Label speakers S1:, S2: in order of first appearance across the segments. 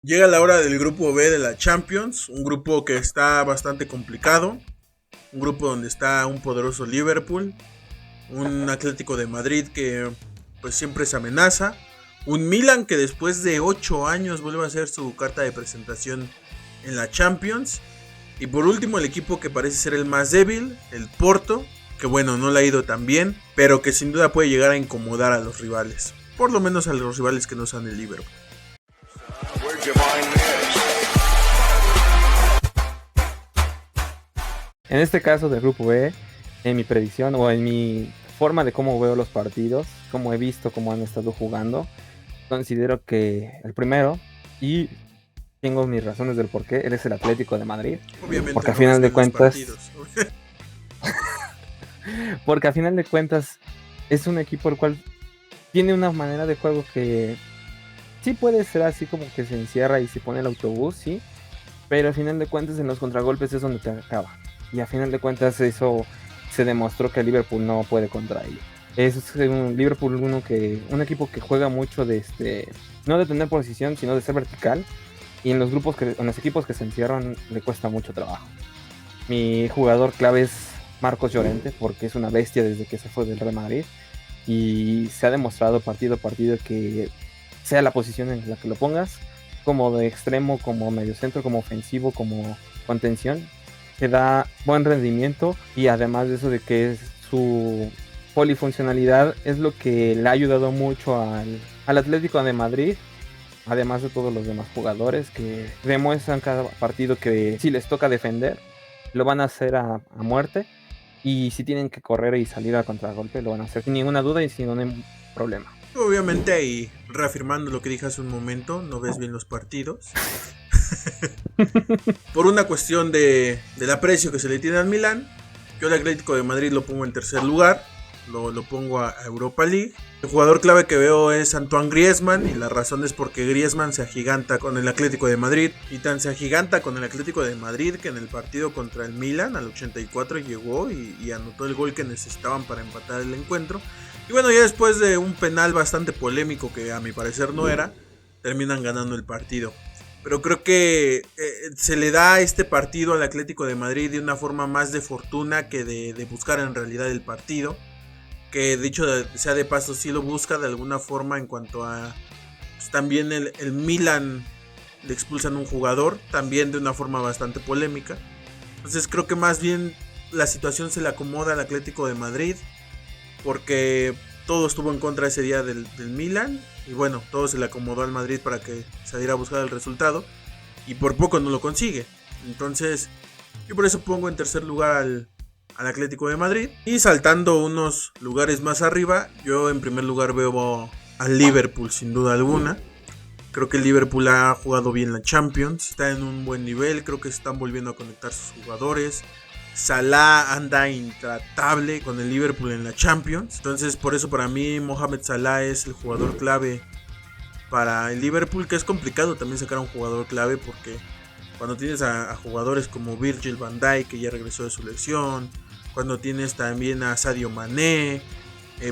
S1: Llega la hora del grupo B de la Champions, un grupo que está bastante complicado, un grupo donde está un poderoso Liverpool, un Atlético de Madrid que pues siempre se amenaza, un Milan que después de 8 años vuelve a hacer su carta de presentación en la Champions, y por último el equipo que parece ser el más débil, el Porto, que bueno, no le ha ido tan bien, pero que sin duda puede llegar a incomodar a los rivales, por lo menos a los rivales que no sean el Liverpool.
S2: En este caso del grupo B, en mi predicción o en mi forma de cómo veo los partidos, cómo he visto cómo han estado jugando, considero que el primero, y tengo mis razones del por qué, él es el Atlético de Madrid.
S1: Obviamente
S2: Porque a
S1: no ves
S2: final de
S1: bien los
S2: cuentas,
S1: partidos.
S2: porque a final de cuentas es un equipo el cual tiene una manera de juego que sí puede ser así como que se encierra y se pone el autobús, sí, pero al final de cuentas en los contragolpes es donde te acaba. Y a final de cuentas eso se demostró que Liverpool no puede contra ello. Es un Liverpool un equipo que juega mucho de no de tener posición, sino de ser vertical. Y en los equipos que se encierran le cuesta mucho trabajo. Mi jugador clave es Marcos Llorente, porque es una bestia desde que se fue del Real Madrid. Y se ha demostrado partido a partido que sea la posición en la que lo pongas, como de extremo, como mediocentro, como ofensivo, como contención, que da buen rendimiento. Y además de eso de que es su polifuncionalidad es lo que le ha ayudado mucho al Atlético de Madrid, además de todos los demás jugadores que demuestran cada partido que si les toca defender, lo van a hacer a muerte, y si tienen que correr y salir a contragolpe, lo van a hacer sin ninguna duda y sin ningún problema.
S1: Obviamente, y reafirmando lo que dije hace un momento, no ves bien los partidos. Por una cuestión del aprecio que se le tiene al Milan, yo el Atlético de Madrid lo pongo en tercer lugar, lo pongo a Europa League. El jugador clave que veo es Antoine Griezmann, y la razón es porque Griezmann se agiganta con el Atlético de Madrid, y tan se agiganta con el Atlético de Madrid que en el partido contra el Milan al 84 llegó y anotó el gol que necesitaban para empatar el encuentro. Y bueno, ya después de un penal bastante polémico que a mi parecer no era, terminan ganando el partido. Pero creo que se le da este partido al Atlético de Madrid de una forma más de fortuna que de buscar en realidad el partido. Que dicho sea de paso, sí lo busca de alguna forma en cuanto a... Pues, también el Milan le expulsan un jugador, también de una forma bastante polémica. Entonces creo que más bien la situación se le acomoda al Atlético de Madrid, porque todo estuvo en contra ese día del Milan. Y bueno, todo se le acomodó al Madrid para que saliera a buscar el resultado. Y por poco no lo consigue. Entonces, yo por eso pongo en tercer lugar al Atlético de Madrid. Y saltando unos lugares más arriba, yo en primer lugar veo al Liverpool sin duda alguna. Creo que el Liverpool ha jugado bien la Champions, está en un buen nivel, creo que se están volviendo a conectar sus jugadores. Salah anda intratable con el Liverpool en la Champions. Entonces por eso para mí Mohamed Salah es el jugador clave para el Liverpool, que es complicado también sacar a un jugador clave porque cuando tienes a jugadores como Virgil van Dijk, que ya regresó de su lesión, cuando tienes también a Sadio Mané,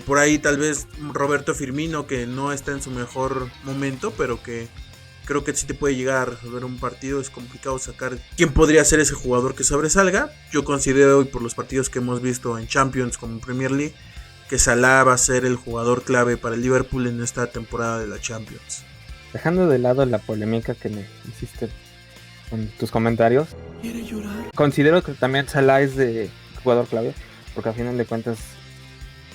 S1: por ahí tal vez Roberto Firmino, que no está en su mejor momento, pero que creo que sí te puede llegar a resolver un partido. Es complicado sacar quién podría ser ese jugador que sobresalga. Yo considero hoy, por los partidos que hemos visto en Champions como en Premier League, que Salah va a ser el jugador clave para el Liverpool en esta temporada de la Champions.
S2: Dejando de lado la polémica que me hiciste con tus comentarios, considero que también Salah es de jugador clave, porque al final de cuentas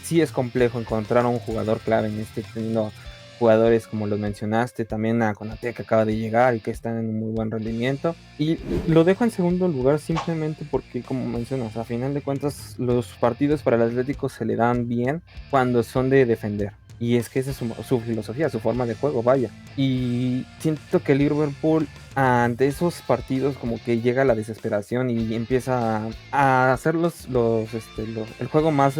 S2: sí es complejo encontrar a un jugador clave en teniendo jugadores como los mencionaste, también a Konaté, que acaba de llegar y que están en un muy buen rendimiento. Y lo dejo en segundo lugar simplemente porque, como mencionas, a final de cuentas los partidos para el Atlético se le dan bien cuando son de defender. Y es que esa es su filosofía, su forma de juego, vaya. Y siento que Liverpool ante esos partidos como que llega a la desesperación y empieza a hacer el juego más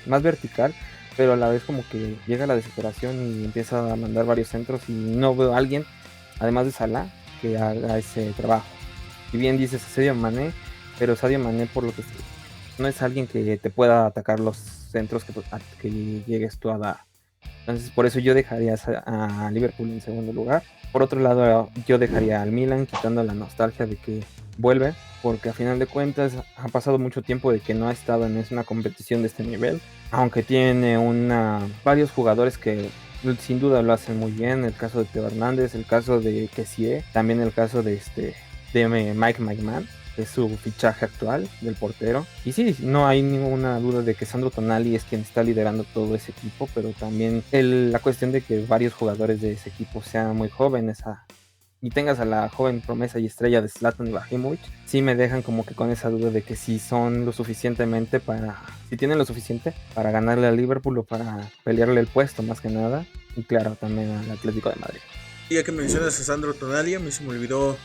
S2: vertical, pero a la vez como que llega a la desesperación y empieza a mandar varios centros y no veo a alguien, además de Salah, que haga ese trabajo. Y bien dices Sadio Mané, pero Sadio Mané por lo que no es alguien que te pueda atacar los centros que llegues tú a dar. Entonces, por eso yo dejaría a Liverpool en segundo lugar. Por otro lado, yo dejaría al Milan, quitando la nostalgia de que vuelve, porque a final de cuentas ha pasado mucho tiempo de que no ha estado en una competición de este nivel, aunque tiene varios jugadores que sin duda lo hacen muy bien. El caso de Teo Hernández, el caso de Kessie, también el caso de Mike McMahon, que es su fichaje actual del portero. Y sí, no hay ninguna duda de que Sandro Tonali es quien está liderando todo ese equipo, pero también la cuestión de que varios jugadores de ese equipo sean muy jóvenes y tengas a la joven promesa y estrella de Zlatan Ibrahimovic, sí me dejan como que con esa duda de que si son lo suficientemente si tienen lo suficiente para ganarle a Liverpool o para pelearle el puesto más que nada, y claro, también al Atlético de Madrid.
S1: Y ya que mencionas a Sandro Tonali, a mí se me olvidó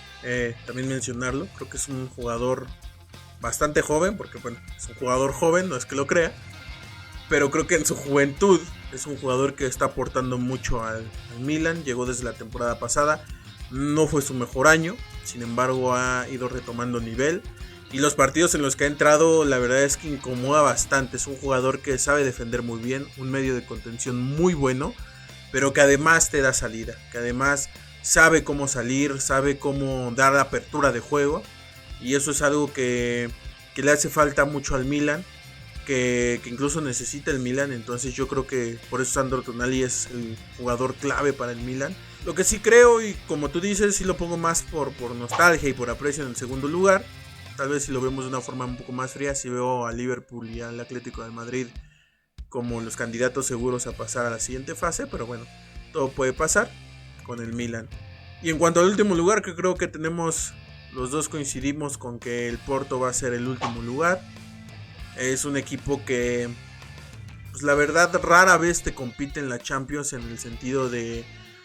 S1: también mencionarlo, creo que es un jugador bastante joven, porque bueno, es un jugador joven, no es que lo crea, pero creo que en su juventud es un jugador que está aportando mucho al Milan, llegó desde la temporada pasada, no fue su mejor año, sin embargo ha ido retomando nivel y los partidos en los que ha entrado la verdad es que incomoda bastante. Es un jugador que sabe defender muy bien, un medio de contención muy bueno, pero que además te da salida, que además sabe cómo salir, sabe cómo dar apertura de juego, y eso es algo que le hace falta mucho al Milan, que incluso necesita el Milan. Entonces yo creo que por eso Sandro Tonali es el jugador clave para el Milan. Lo que sí creo, y como tú dices, sí lo pongo más por nostalgia y por aprecio en el segundo lugar. Tal vez si lo vemos de una forma un poco más fría, si veo a Liverpool y al Atlético de Madrid como los candidatos seguros a pasar a la siguiente fase, pero bueno, todo puede pasar con el Milan. Y en cuanto al último lugar, que creo que los dos coincidimos con que el Porto va a ser el último lugar. Es un equipo que, pues la verdad, rara vez te compite en la Champions, en el sentido de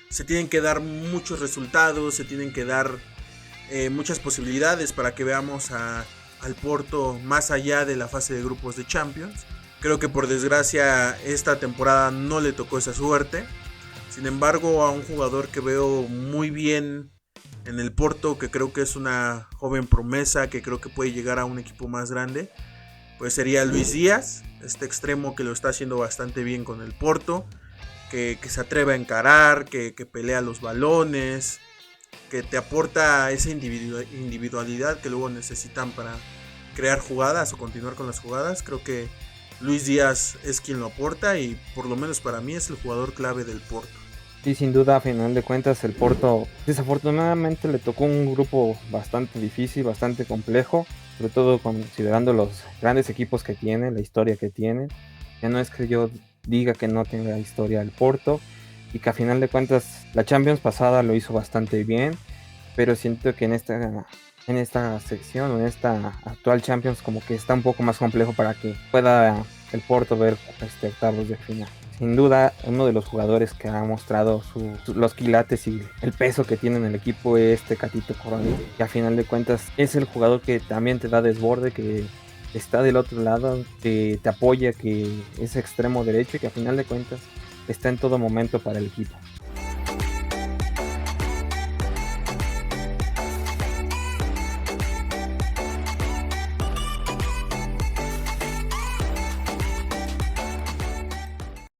S1: se tienen que dar muchos resultados, se tienen que dar muchas posibilidades para que veamos al Porto más allá de la fase de grupos de Champions. Creo que por desgracia esta temporada no le tocó esa suerte. Sin embargo, a un jugador que veo muy bien en el Porto, que creo que es una joven promesa, que creo que puede llegar a un equipo más grande, pues sería Luis Díaz, este extremo que lo está haciendo bastante bien con el Porto, que se atreve a encarar, que pelea los balones, que te aporta esa individualidad que luego necesitan para crear jugadas o continuar con las jugadas. Creo que Luis Díaz es quien lo aporta y por lo menos para mí es el jugador clave del Porto.
S2: Sí, sin duda, a final de cuentas, el Porto desafortunadamente le tocó un grupo bastante difícil, bastante complejo, sobre todo considerando los grandes equipos que tiene, la historia que tiene. Ya no es que yo diga que no tenga historia el Porto, y que a final de cuentas la Champions pasada lo hizo bastante bien, pero siento que en esta sección o en esta actual Champions como que está un poco más complejo para que pueda el Porto ver octavos de final. Sin duda, uno de los jugadores que ha mostrado los quilates y el peso que tiene en el equipo es Tecatito Corona, que a final de cuentas es el jugador que también te da desborde, que está del otro lado, que te apoya, que es extremo derecho y que a final de cuentas está en todo momento para el equipo.